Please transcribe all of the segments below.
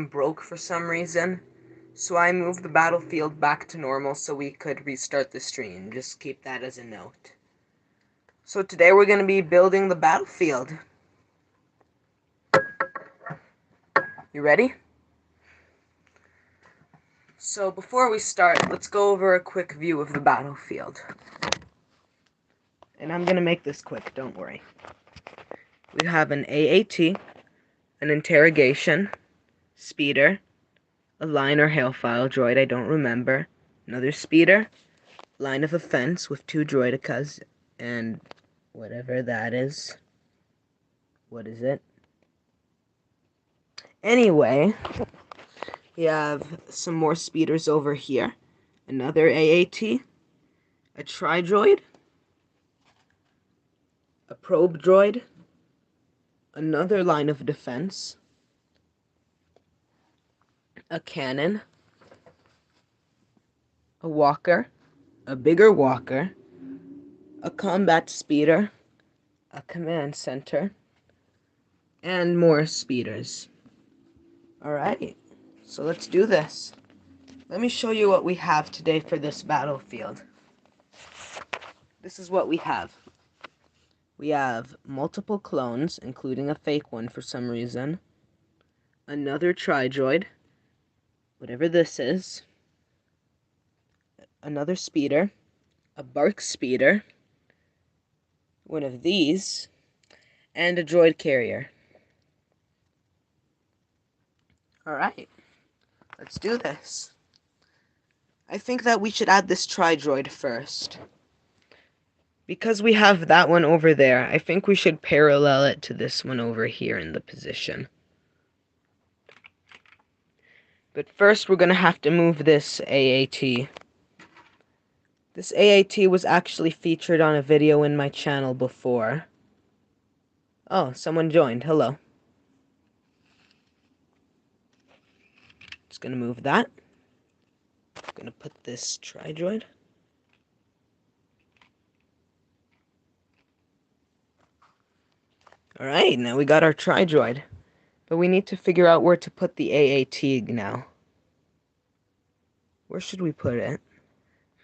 broke for some reason, so I moved the battlefield back to normal so we could restart the stream. Just keep that as a note. So today we're going to be building the battlefield. You ready? So before we start, let's go over a quick view of the battlefield. And I'm going to make this quick, don't worry. We have an AAT, an interrogation, speeder, a line or hailfile droid, I don't remember, another speeder, line of offense with 2 droidicas, and whatever that is. What is it? Anyway, we have some more speeders over here, another AAT, a tri-droid, a probe droid, another line of defense, a cannon, a walker, a bigger walker, a combat speeder, a command center, and more speeders. Alright, so let's do this. Let me show you what we have today for this battlefield. This is what we have. We have multiple clones, including a fake one for some reason, another tri-droid, whatever this is, another speeder, a BARC speeder, one of these, and a droid carrier. Alright, let's do this. I think that we should add this tri-droid first. Because we have that one over there, I think we should parallel it to this one over here in the position. But first we're going to have to move this AAT. This AAT was actually featured on a video in my channel before. Oh, someone joined. Hello. Just going to move that. Going to put this tri-droid. Alright, now we got our tri-droid. But we need to figure out where to put the AAT now. Where should we put it?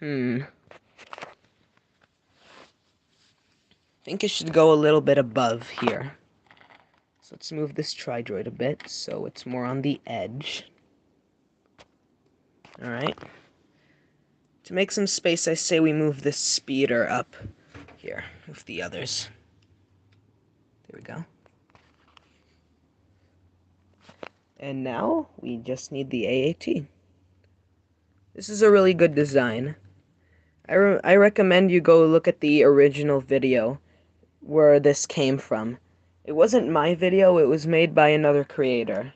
I think it should go a little bit above here. So let's move this tri-droid a bit so it's more on the edge. Alright. To make some space, I say we move this speeder up here with the others. There we go. And now we just need the AAT. This is a really good design. I recommend you go look at the original video where this came from. It wasn't my video, it was made by another creator.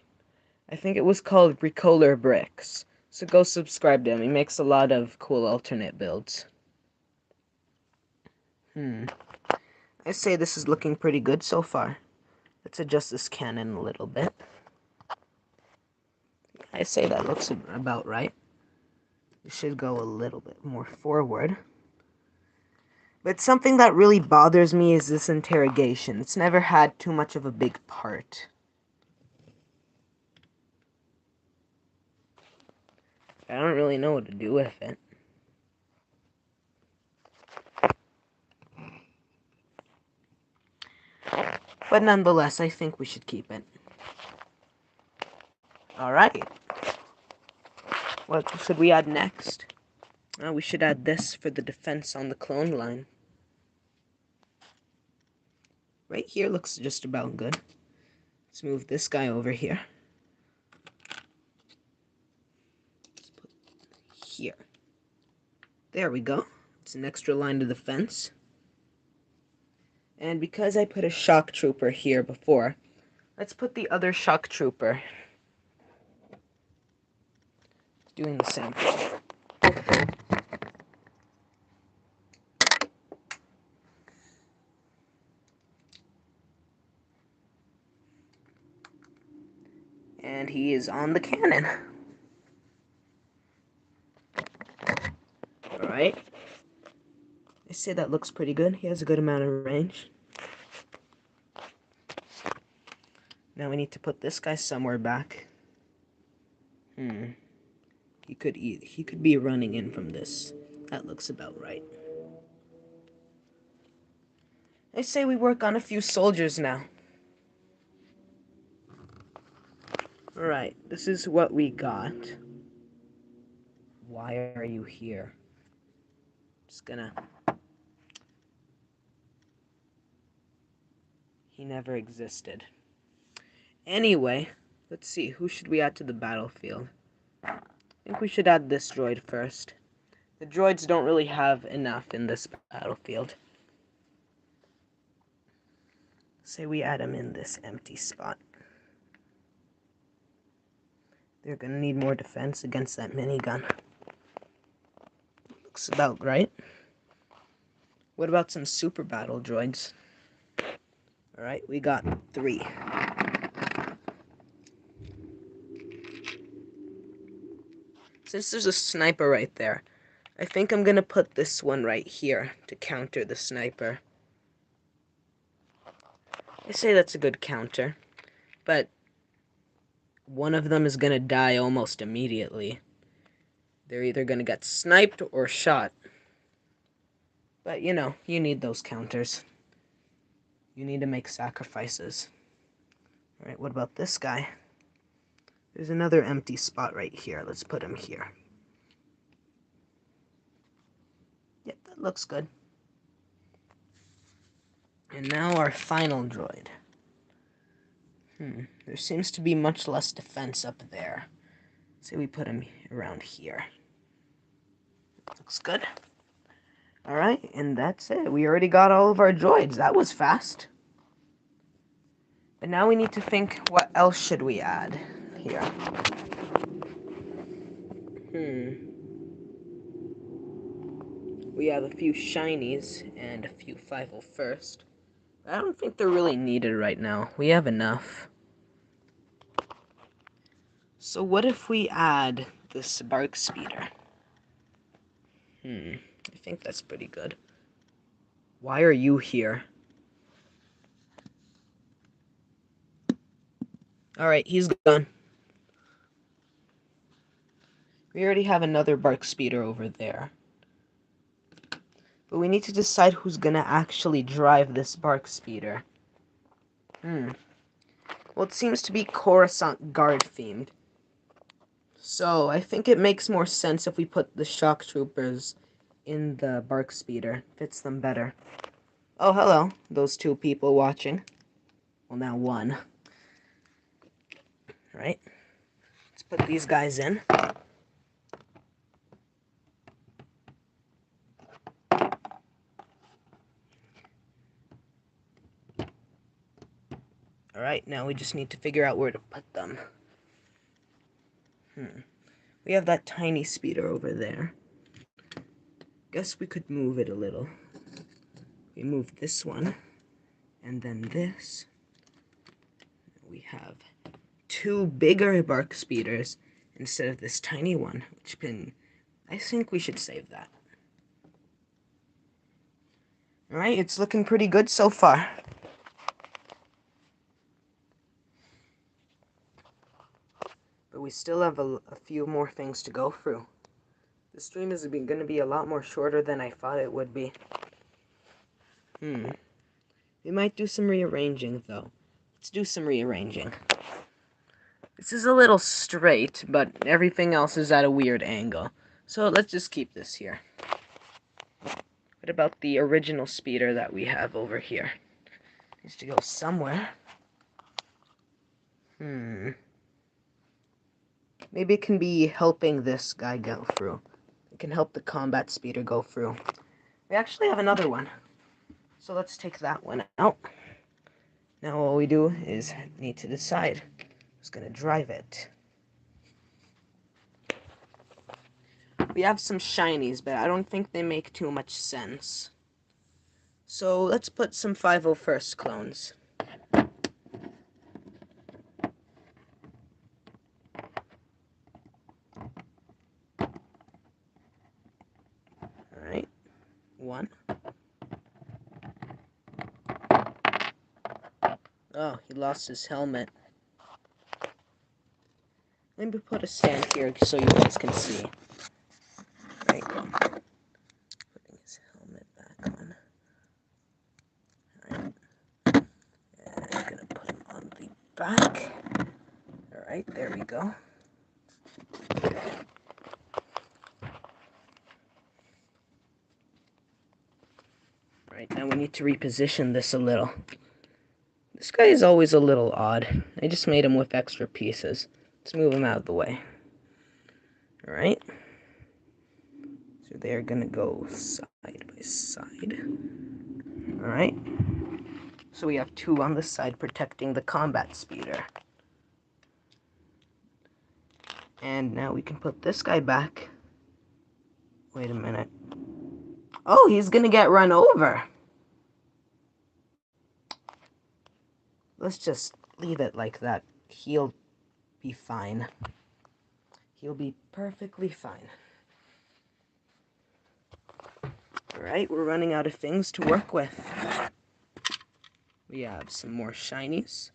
I think it was called Recolor Bricks. So go subscribe to him. He makes a lot of cool alternate builds. I say this is looking pretty good so far. Let's adjust this cannon a little bit. I say that looks about right. It should go a little bit more forward. But something that really bothers me is this interrogation. It's never had too much of a big part. I don't really know what to do with it. But nonetheless, I think we should keep it. Alright. What should we add next? We should add this for the defense on the clone line. Right here looks just about good. Let's move this guy over here. Let's put here. There we go. It's an extra line to the fence. And because I put a shock trooper here before, let's put the other shock trooper. Doing the same thing. And he is on the cannon. Alright. I say that looks pretty good. He has a good amount of range. Now we need to put this guy somewhere back. Hmm. He could be running in from this. That looks about right. I say we work on a few soldiers now. Alright, this is what we got. Why are you here? Just gonna... He never existed. Anyway, let's see, who should we add to the battlefield? I think we should add this droid first. The droids don't really have enough in this battlefield. Say we add him in this empty spot. They're gonna need more defense against that minigun. Looks about right. What about some super battle droids? Alright, we got 3. Since there's a sniper right there, I think I'm gonna put this one right here to counter the sniper. I say that's a good counter, but one of them is gonna die almost immediately. They're either gonna get sniped or shot. But you know, you need those counters. You need to make sacrifices. Alright, what about this guy? There's another empty spot right here. Let's put him here. Yep, that looks good. And now our final droid. There seems to be much less defense up there. Say we put him around here. Looks good. Alright, and that's it. We already got all of our droids. That was fast. But now we need to think, what else should we add here? We have a few shinies and a few 501st. I don't think they're really needed right now. We have enough. So what if we add the Spark Speeder? I think that's pretty good. Why are you here? Alright, he's gone. We already have another Bark Speeder over there. But we need to decide who's gonna actually drive this Bark Speeder. Well, it seems to be Coruscant Guard themed. So, I think it makes more sense if we put the Shock Troopers in the Bark Speeder. Fits them better. Oh, hello, those 2 people watching. Well, now 1. Right? Let's put these guys in. Alright, now we just need to figure out where to put them. We have that tiny speeder over there. Guess we could move it a little. We move this one, and then this. We have 2 bigger Bark Speeders instead of this tiny one, which I think we should save that. Alright, it's looking pretty good so far. But we still have a few more things to go through. The stream is going to be a lot more shorter than I thought it would be. We might do some rearranging, though. Let's do some rearranging. This is a little straight, but everything else is at a weird angle. So let's just keep this here. What about the original speeder that we have over here? Needs to go somewhere. Maybe it can be helping this guy go through. It can help the combat speeder go through. We actually have another one. So let's take that one out. Now all we do is need to decide who's going to drive it. We have some shinies, but I don't think they make too much sense. So let's put some 501st clones. Alright. 1. Oh, he lost his helmet. Let me put a stand here so you guys can see. Right. Putting his helmet back on. Alright. And I'm gonna put him on the back. Alright, there we go. Alright, now we need to reposition this a little. This guy is always a little odd. I just made him with extra pieces. Let's move him out of the way. Alright. So they're gonna go side by side. Alright. So we have two on the side protecting the combat speeder. And now we can put this guy back. Wait a minute. Oh, he's gonna get run over. Let's just leave it like that. He'll be fine. He'll be perfectly fine. Alright, we're running out of things to work with. We have some more shinies.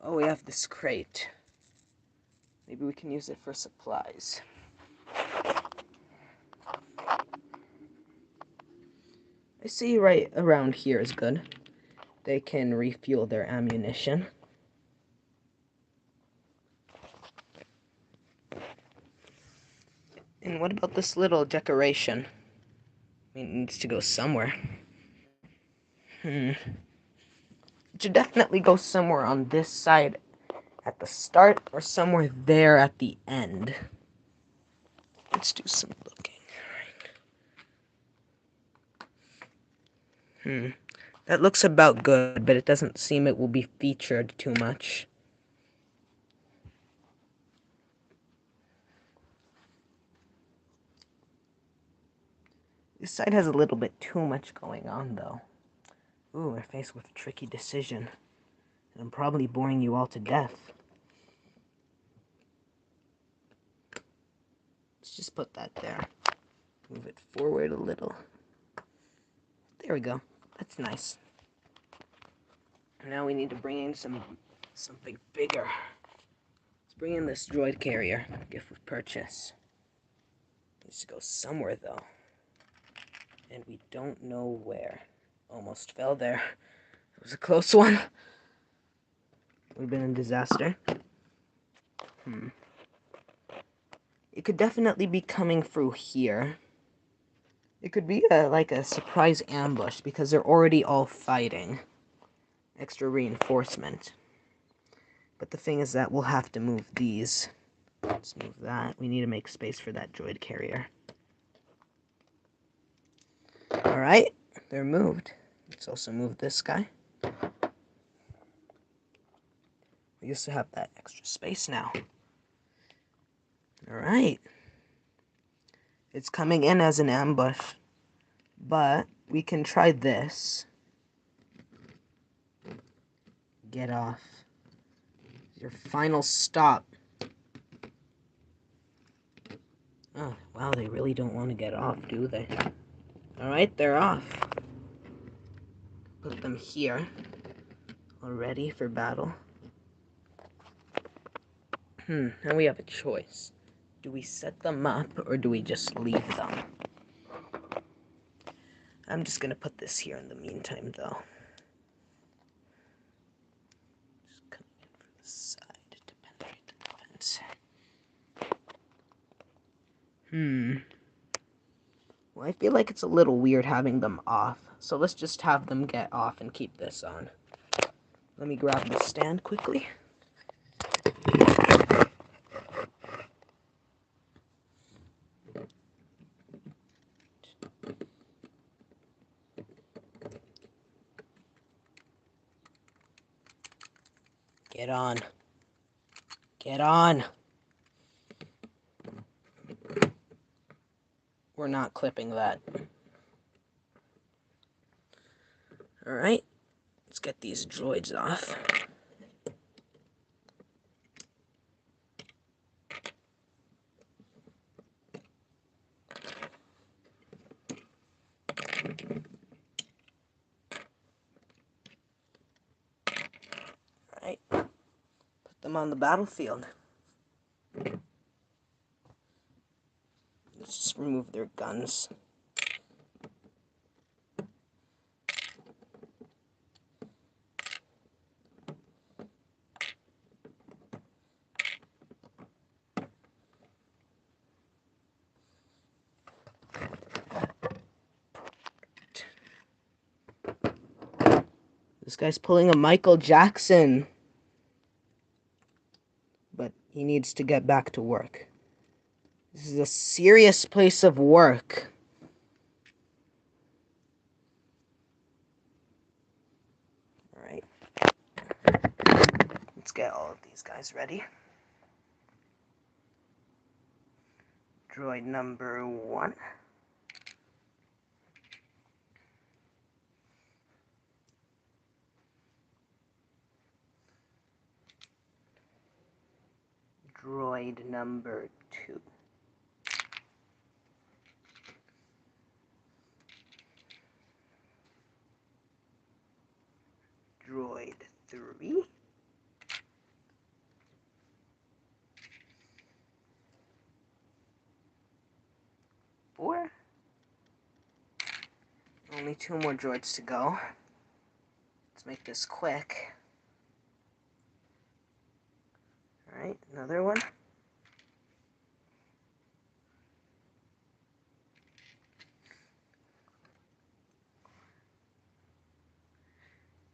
Oh, we have this crate. Maybe we can use it for supplies. I see right around here is good. They can refuel their ammunition. And what about this little decoration? I mean, it needs to go somewhere. It should definitely go somewhere on this side at the start or somewhere there at the end. Let's do some looking. That looks about good, but it doesn't seem it will be featured too much. This side has a little bit too much going on, though. Ooh, we're faced with a tricky decision. And I'm probably boring you all to death. Let's just put that there. Move it forward a little. There we go. That's nice. Now we need to bring in something bigger. Let's bring in this droid carrier. Gift with purchase. Needs to go somewhere, though. And we don't know where. Almost fell there. It was a close one. We've been in disaster. It could definitely be coming through here. It could be like a surprise ambush because they're already all fighting. Extra reinforcement. But the thing is that we'll have to move these. Let's move that. We need to make space for that droid carrier. Alright, they're moved. Let's also move this guy. We used to have that extra space now. Alright. It's coming in as an ambush. But we can try this. Get off. Your final stop. Oh, wow, they really don't want to get off, do they? Alright, they're off. Put them here. All ready for battle. Now we have a choice. Do we set them up, or do we just leave them? I'm just gonna put this here in the meantime, though. Just coming in from the side to penetrate the defense. Well, I feel like it's a little weird having them off, so let's just have them get off and keep this on. Let me grab the stand quickly. Get on. Get on. We're not clipping that. Alright. Let's get these droids off. Alright. Put them on the battlefield. Let's just remove their guns. This guy's pulling a Michael Jackson. But he needs to get back to work. This is a serious place of work. Alright. Let's get all of these guys ready. Droid number 1. Droid number 2. Droid 3. Four. Only 2 more droids to go. Let's make this quick. Alright, another one.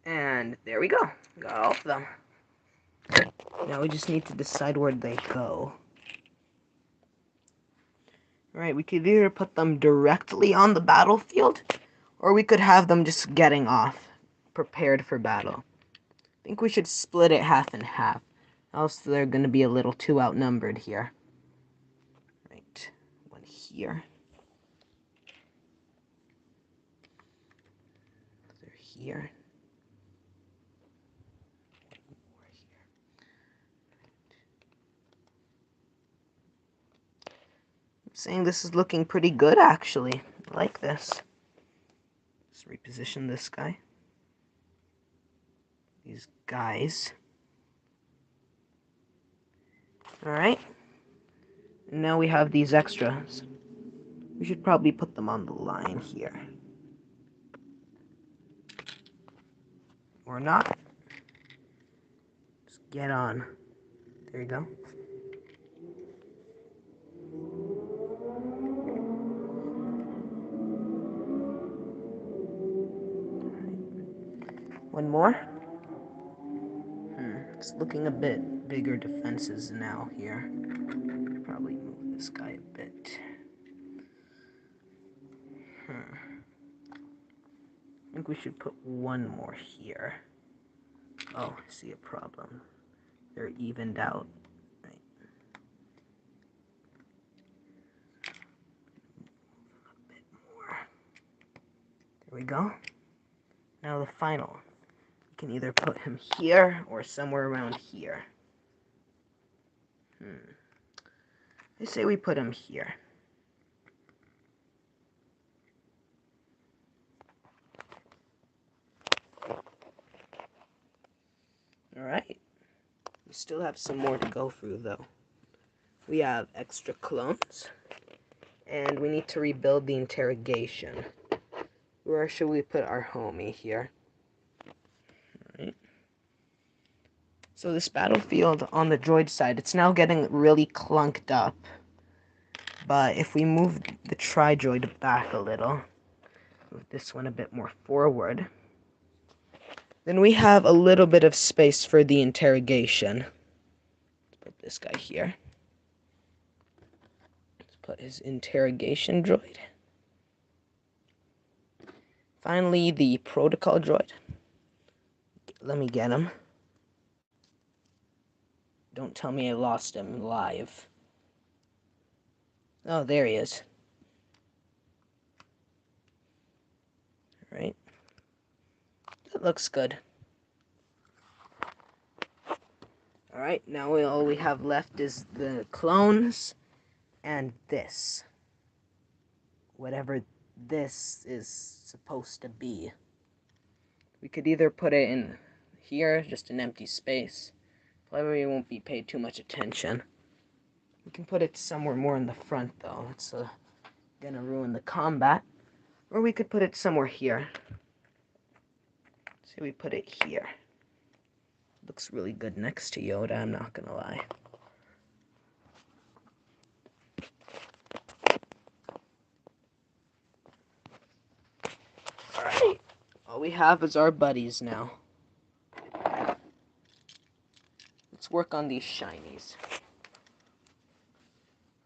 And there we go. Got all of them. Now we just need to decide where they go. Alright, we could either put them directly on the battlefield, or we could have them just getting off, prepared for battle. I think we should split it half and half, else they're going to be a little too outnumbered here. Right, one here. Another here. Saying this is looking pretty good, actually. I like this. Let's reposition this guy. These guys. Alright. Now we have these extras. We should probably put them on the line here. Or not. Just get on. There you go. One more. It's looking a bit bigger defenses now here. Probably move this guy a bit. I think we should put one more here. Oh, I see a problem. They're evened out. Right. A bit more. There we go. Now the final. You can either put him here or somewhere around here. I say we put him here. Alright. We still have some more to go through, though. We have extra clones. And we need to rebuild the interrogation. Where should we put our homie here? Alright. So this battlefield on the droid side, it's now getting really clunked up. But if we move the tri-droid back a little, move this one a bit more forward, then we have a little bit of space for the interrogation. Let's put this guy here. Let's put his interrogation droid. Finally, the protocol droid. Let me get him. Don't tell me I lost him live. Oh, there he is. Alright. That looks good. Alright, now all we have left is the clones and this. Whatever this is supposed to be. We could either put it in here, just an empty space. Probably won't be paid too much attention. We can put it somewhere more in the front, though. It's a Gonna ruin the combat. Or we could put it somewhere here. Say we put it here. Looks really good next to Yoda, I'm not gonna lie. Alright. All we have is our buddies now. Let's work on these shinies.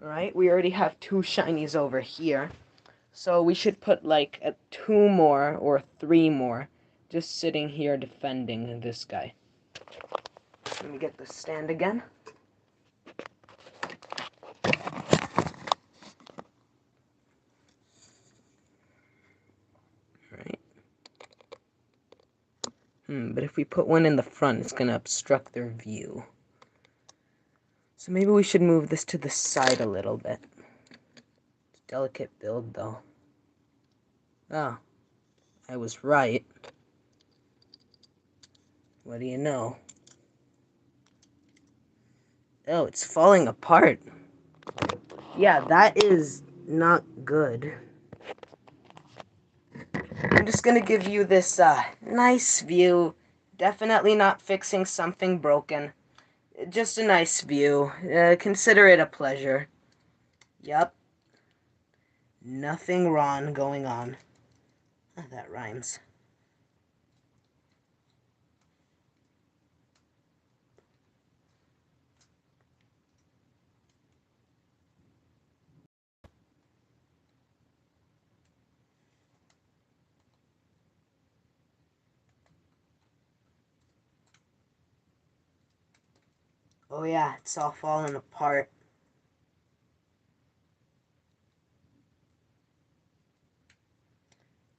Alright, we already have 2 shinies over here. So we should put like 2 more or 3 more just sitting here defending this guy. Let me get the stand again. Alright. But if we put one in the front, it's gonna obstruct their view. So maybe we should move this to the side a little bit. It's a delicate build though. Oh, I was right. What do you know? Oh, it's falling apart. Yeah, that is not good. I'm just gonna give you this nice view. Definitely not fixing something broken. Just a nice view. Consider it a pleasure. Yup. Nothing wrong going on. Oh, that rhymes. Oh yeah, it's all falling apart.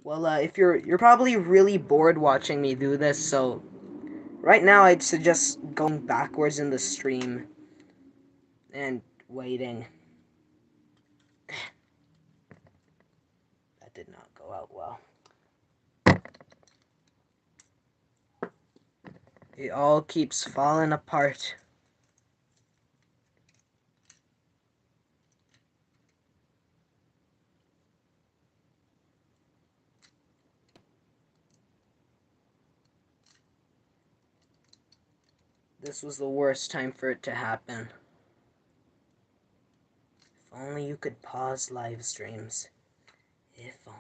Well, if you're probably really bored watching me do this, so right now I'd suggest going backwards in the stream and waiting. That did not go out well. It all keeps falling apart. This was the worst time for it to happen. If only you could pause live streams. If only.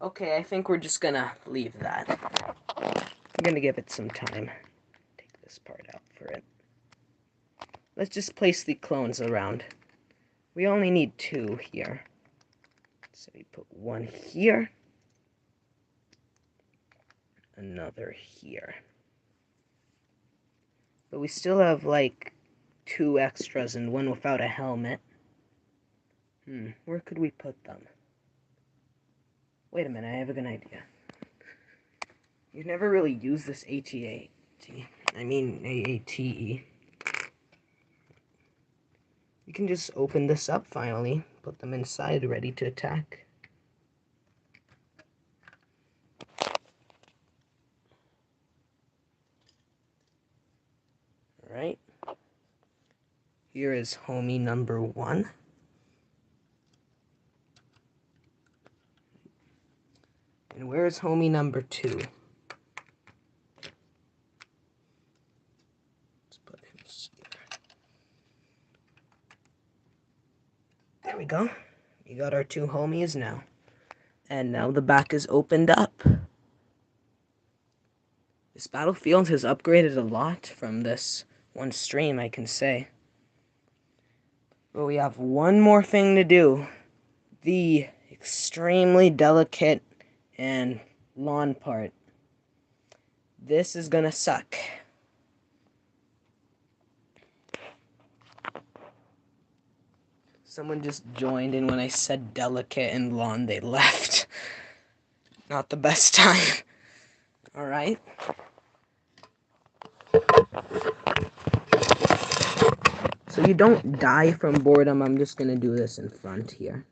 Okay, I think we're just gonna leave that. I'm gonna give it some time. Take this part out for it. Let's just place the clones around. We only need 2 here. So we put 1 here. Another here. But we still have like 2 extras and 1 without a helmet. Where could we put them? Wait a minute, I have a good idea. You've never really used this AATE. You can just open this up finally, put them inside ready to attack. Alright. Here is homie number 1. And where's homie number 2? Let's put him here. There we go. We got our 2 homies now. And now the back is opened up. This battlefield has upgraded a lot from this one stream, I can say. But we have one more thing to do. The extremely delicate and lawn part. This is gonna suck. Someone just joined, and when I said delicate and lawn, they left. Not the best time. Alright. So you don't die from boredom, I'm just gonna do this in front here.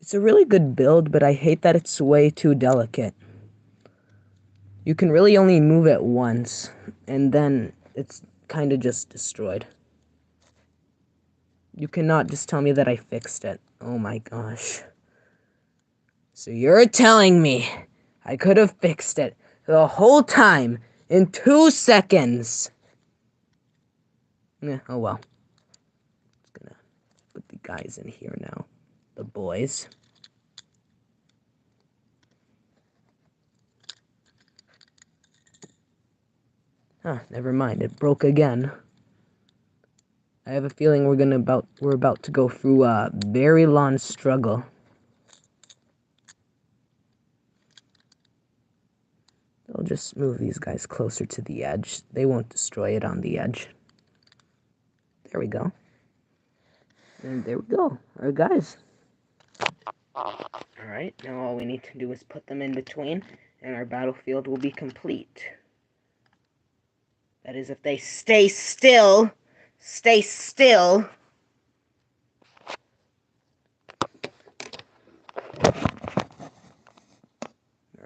It's a really good build, but I hate that it's way too delicate. You can really only move it once, and then it's kind of just destroyed. You cannot just tell me that I fixed it. Oh my gosh. So you're telling me I could have fixed it the whole time in 2 seconds? Yeah, oh well. Just gonna put the guys in here now. The boys. Huh, never mind. It broke again. I have a feeling we're about to go through a very long struggle. I'll just move these guys closer to the edge. They won't destroy it on the edge. There we go. And there we go. Alright, guys. Alright, now all we need to do is put them in between, and our battlefield will be complete. That is, if they stay still. Stay still.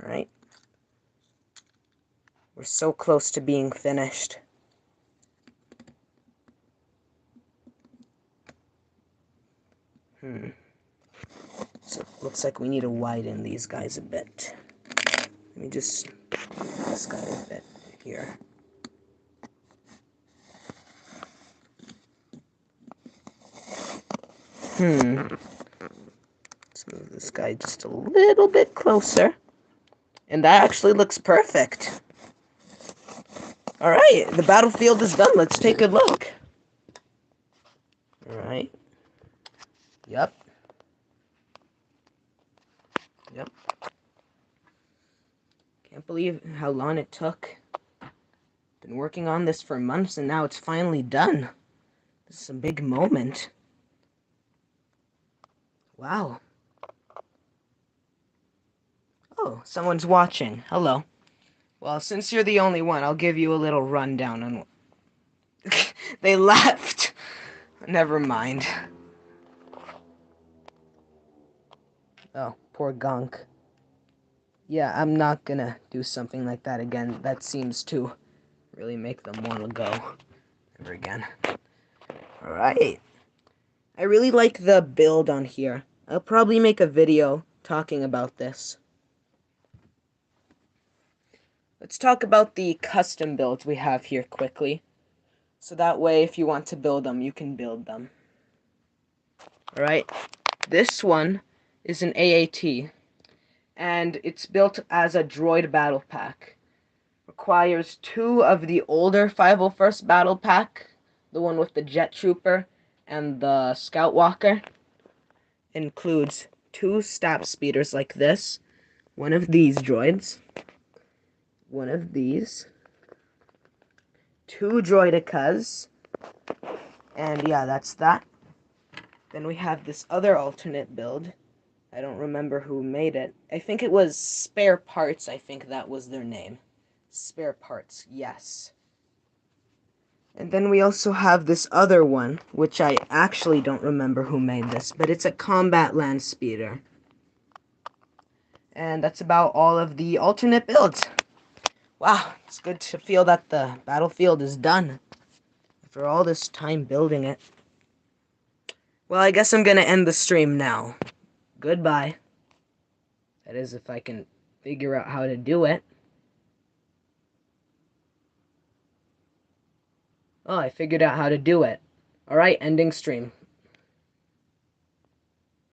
Alright. We're so close to being finished. So it looks like we need to widen these guys a bit. Let me just move this guy a bit here. Let's move this guy just a little bit closer. And that actually looks perfect. Alright, the battlefield is done. Let's take a look. Alright. Yep. Can't believe how long it took. Been working on this for months and now it's finally done. This is a big moment. Wow. Oh, someone's watching. Hello. Well, since you're the only one, I'll give you a little rundown on... They left. Never mind. Oh, poor Gonk. Yeah, I'm not gonna do something like that again. That seems to really make them want to go. Never again. Alright. I really like the build on here. I'll probably make a video talking about this. Let's talk about the custom builds we have here quickly. So that way, if you want to build them, you can build them. Alright. This one is an AAT. And it's built as a droid battle pack. Requires 2 of the older 501st battle pack, the one with the Jet Trooper and the Scout Walker. Includes 2 stab speeders like this, one of these droids, one of these, 2 droidicas, and yeah, that's that. Then we have this other alternate build. I don't remember who made it. I think it was Spare Parts. I think that was their name. Spare Parts, yes. And then we also have this other one, which I actually don't remember who made this, but it's a combat land speeder. And that's about all of the alternate builds. Wow, it's good to feel that the battlefield is done after all this time building it. Well, I guess I'm gonna end the stream now. Goodbye. That is, if I can figure out how to do it. Oh, I figured out how to do it. Alright, ending stream.